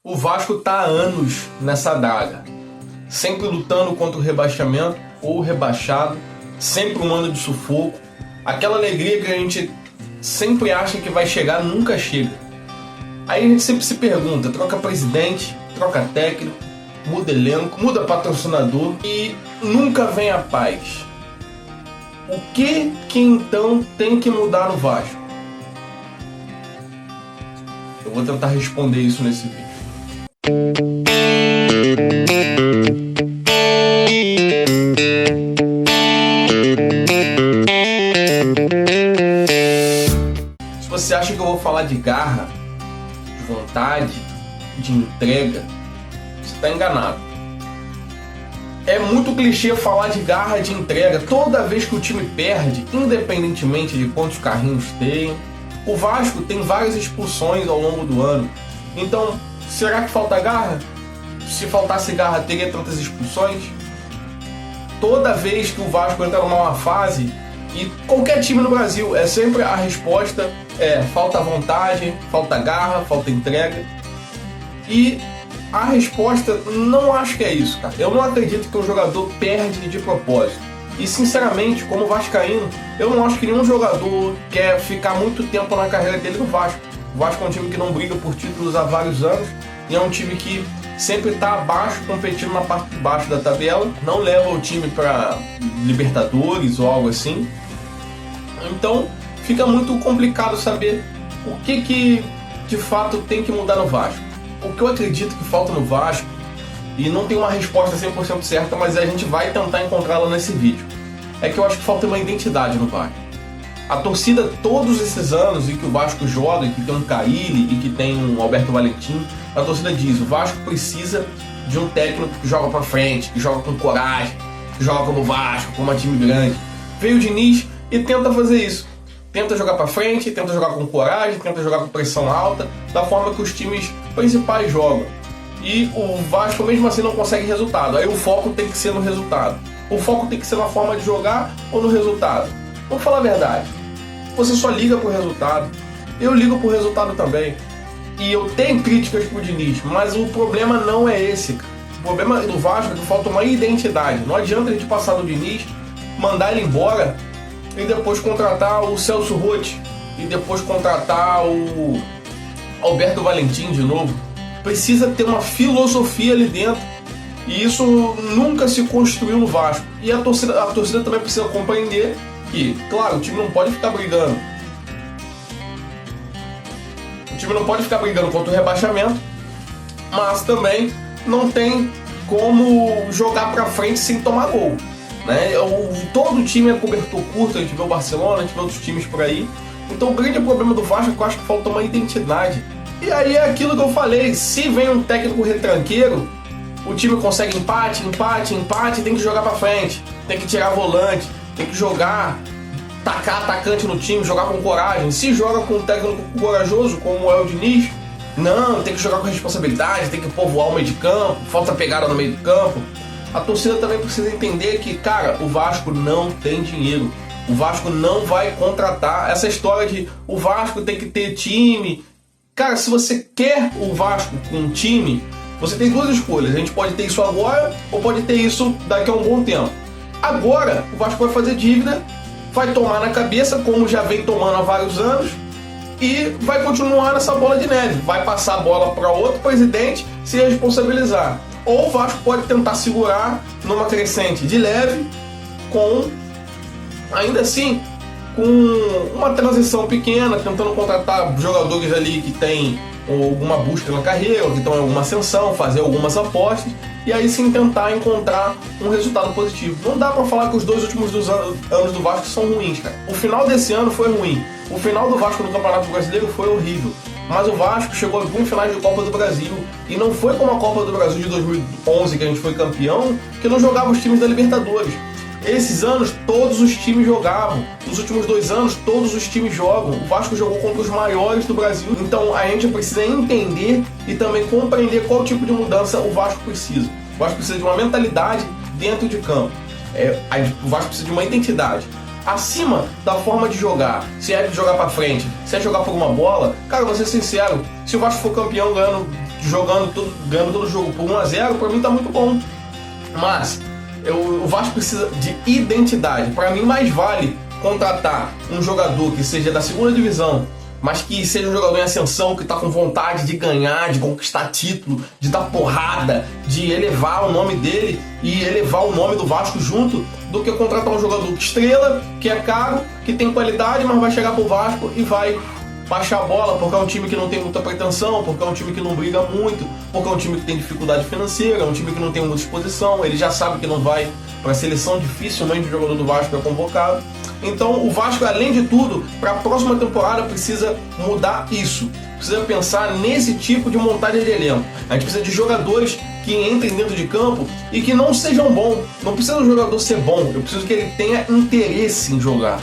O Vasco está há anos nessa draga, sempre lutando contra o rebaixamento ou rebaixado, sempre um ano de sufoco. Aquela alegria que a gente sempre acha que vai chegar, nunca chega. Aí a gente sempre se pergunta, troca presidente, troca técnico, muda elenco, muda patrocinador e nunca vem a paz. O que então tem que mudar no Vasco? Eu vou tentar responder isso nesse vídeo. Se você acha que eu vou falar de garra, de vontade, de entrega, você está enganado. É muito clichê falar de garra, de entrega. Toda vez que o time perde, independentemente de quantos carrinhos tem, o Vasco tem várias expulsões ao longo do ano. Então, será que falta garra? Se faltasse garra, teria tantas expulsões? Toda vez que o Vasco entra numa má fase, e qualquer time no Brasil, é sempre a resposta falta vontade, falta garra, falta entrega. E a resposta, não acho que é isso, cara. Eu não acredito que um jogador perde de propósito. E sinceramente, como vascaíno, eu não acho que nenhum jogador quer ficar muito tempo na carreira dele no Vasco. O Vasco é um time que não briga por títulos há vários anos e é um time que sempre está abaixo, competindo na parte de baixo da tabela, não leva o time para Libertadores ou algo assim. Então fica muito complicado saber o que de fato tem que mudar no Vasco. O que eu acredito que falta no Vasco, e não tem uma resposta 100% certa, mas a gente vai tentar encontrá-la nesse vídeo, é que eu acho que falta uma identidade no Vasco. A torcida, todos esses anos em que o Vasco joga, que tem um Carille e que tem um Alberto Valentim, a torcida diz, o Vasco precisa de um técnico que joga pra frente, que joga com coragem, que joga como o Vasco, como um time grande. Veio o Diniz e tenta fazer isso. Tenta jogar pra frente, tenta jogar com coragem, tenta jogar com pressão alta, da forma que os times principais jogam. E o Vasco mesmo assim não consegue resultado. Aí o foco tem que ser no resultado. O foco tem que ser na forma de jogar ou no resultado? Vamos falar a verdade. Você só liga pro resultado. Eu ligo pro resultado também. E eu tenho críticas pro Diniz, mas o problema não é esse, cara. O problema do Vasco é que falta uma identidade. Não adianta a gente passar do Diniz, mandar ele embora e depois contratar o Celso Roth e depois contratar o Alberto Valentim de novo. Precisa ter uma filosofia ali dentro e isso nunca se construiu no Vasco. E a torcida também precisa compreender que, claro, o time não pode ficar brigando. O time não pode ficar brigando contra o rebaixamento, mas também não tem como jogar pra frente sem tomar gol, né? Todo time é cobertor curto, a gente vê o Barcelona, a gente vê outros times por aí. Então o grande problema do Vasco é que eu acho que falta uma identidade. E aí é aquilo que eu falei, se vem um técnico retranqueiro, o time consegue empate, tem que jogar pra frente, tem que tirar volante, tem que jogar, tacar atacante no time, jogar com coragem. Se joga com um técnico corajoso, como é o Diniz, não, tem que jogar com responsabilidade, tem que povoar o meio de campo, falta pegada no meio do campo. A torcida também precisa entender que, cara, o Vasco não tem dinheiro. O Vasco não vai contratar. Essa história de o Vasco tem que ter time. Cara, se você quer o Vasco com um time, você tem duas escolhas. A gente pode ter isso agora ou pode ter isso daqui a um bom tempo. Agora, o Vasco vai fazer dívida, vai tomar na cabeça, como já vem tomando há vários anos, e vai continuar nessa bola de neve. Vai passar a bola para outro presidente se responsabilizar. Ou o Vasco pode tentar segurar numa crescente de leve, ainda assim, com uma transição pequena, tentando contratar jogadores ali que tem alguma busca na carreira, que estão em alguma ascensão, fazer algumas apostas, e aí sim tentar encontrar um resultado positivo. Não dá pra falar que os dois últimos anos do Vasco são ruins, cara. O final desse ano foi ruim. O final do Vasco no Campeonato Brasileiro foi horrível. Mas o Vasco chegou a alguns finais de Copa do Brasil. E não foi como a Copa do Brasil de 2011, que a gente foi campeão, que não jogava os times da Libertadores. Esses anos, todos os times jogavam. Nos últimos 2 anos, todos os times jogam. O Vasco jogou contra os maiores do Brasil. Então, a gente precisa entender e também compreender qual tipo de mudança o Vasco precisa. O Vasco precisa de uma mentalidade dentro de campo. O Vasco precisa de uma identidade. Acima da forma de jogar, se é de jogar pra frente, se é jogar por uma bola, cara, vou ser sincero, se o Vasco for campeão ganhando ganhando todo o jogo por 1-0, para mim tá muito bom. Mas o Vasco precisa de identidade. Para mim, mais vale contratar um jogador que seja da segunda divisão, mas que seja um jogador em ascensão, que está com vontade de ganhar, de conquistar título, de dar porrada, de elevar o nome dele e elevar o nome do Vasco junto, do que contratar um jogador estrela, que é caro, que tem qualidade, mas vai chegar pro Vasco e vai baixar a bola, porque é um time que não tem muita pretensão, porque é um time que não briga muito, porque é um time que tem dificuldade financeira, é um time que não tem muita exposição, ele já sabe que não vai para a seleção, dificilmente o jogador do Vasco é convocado. Então o Vasco, além de tudo, para a próxima temporada precisa mudar isso, precisa pensar nesse tipo de montagem de elenco. A gente precisa de jogadores que entrem dentro de campo e que não sejam bons. Não precisa do jogador ser bom, eu preciso que ele tenha interesse em jogar.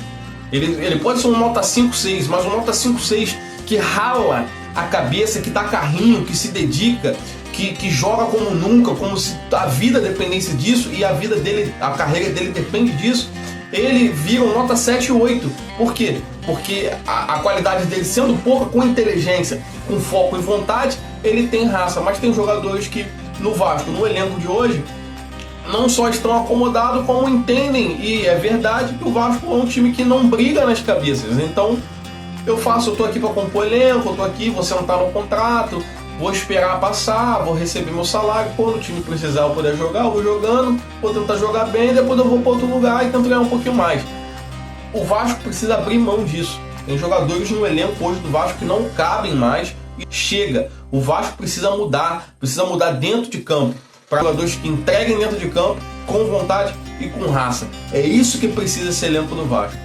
Ele pode ser um nota 5-6, mas um nota 5-6 que rala a cabeça, que dá carrinho, que se dedica, que joga como nunca, como se a vida dependesse disso e a vida dele, a carreira dele depende disso. Ele vira um nota 7-8. Por quê? Porque a qualidade dele sendo pouca, com inteligência, com foco e vontade, ele tem raça. Mas tem jogadores que no Vasco, no elenco de hoje, não só estão acomodados, como entendem, e é verdade, que o Vasco é um time que não briga nas cabeças. Então eu tô aqui para compor elenco, eu tô aqui, vou sentar no contrato, vou esperar passar, vou receber meu salário, quando o time precisar eu puder jogar, eu vou jogando, vou tentar jogar bem, depois eu vou para outro lugar e tento ganhar um pouquinho mais. O Vasco precisa abrir mão disso. Tem jogadores no elenco hoje do Vasco que não cabem mais e chega. O Vasco precisa mudar dentro de campo, para jogadores que entreguem dentro de campo com vontade e com raça. É isso que precisa esse elenco do Vasco.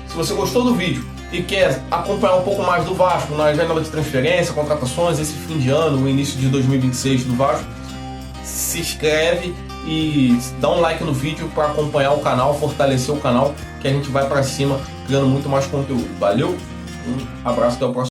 Se você gostou do vídeo e quer acompanhar um pouco mais do Vasco na janela de transferência, contratações, esse fim de ano, o início de 2026 do Vasco, se inscreve e dá um like no vídeo para acompanhar o canal, fortalecer o canal, que a gente vai para cima criando muito mais conteúdo. Valeu, um abraço, até o próximo.